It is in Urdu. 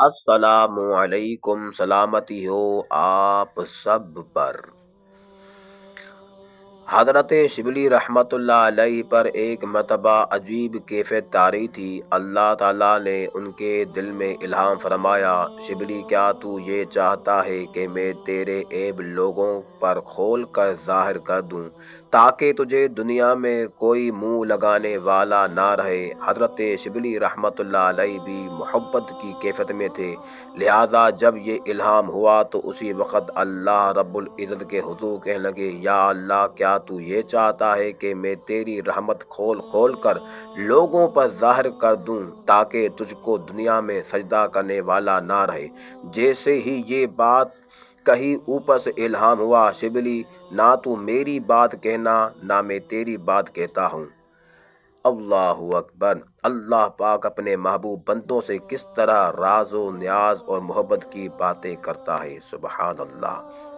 السلام علیکم، سلامتی ہو آپ سب پر۔ حضرت شبلی رحمۃ اللہ علیہ پر ایک مرتبہ عجیب کیفیت طاری تھی۔ اللہ تعالیٰ نے ان کے دل میں الہام فرمایا، شبلی کیا تو یہ چاہتا ہے کہ میں تیرے عیب لوگوں پر کھول کر ظاہر کر دوں تاکہ تجھے دنیا میں کوئی منہ لگانے والا نہ رہے۔ حضرت شبلی رحمۃ اللہ علیہ بھی محبت کی کیفیت میں تھے، لہٰذا جب یہ الہام ہوا تو اسی وقت اللہ رب العزت کے حضور کہنے لگے، یا اللہ کیا تو یہ چاہتا ہے کہ میں تیری رحمت کھول کھول کر لوگوں پر ظاہر کر دوں تاکہ تجھ کو دنیا میں سجدہ کرنے والا نہ رہے۔ جیسے ہی یہ بات کہی اوپر سے الہام ہوا، شبلی نہ تو میری بات کہنا نہ میں تیری بات کہتا ہوں۔ اللہ اکبر! اللہ پاک اپنے محبوب بندوں سے کس طرح راز و نیاز اور محبت کی باتیں کرتا ہے، سبحان اللہ۔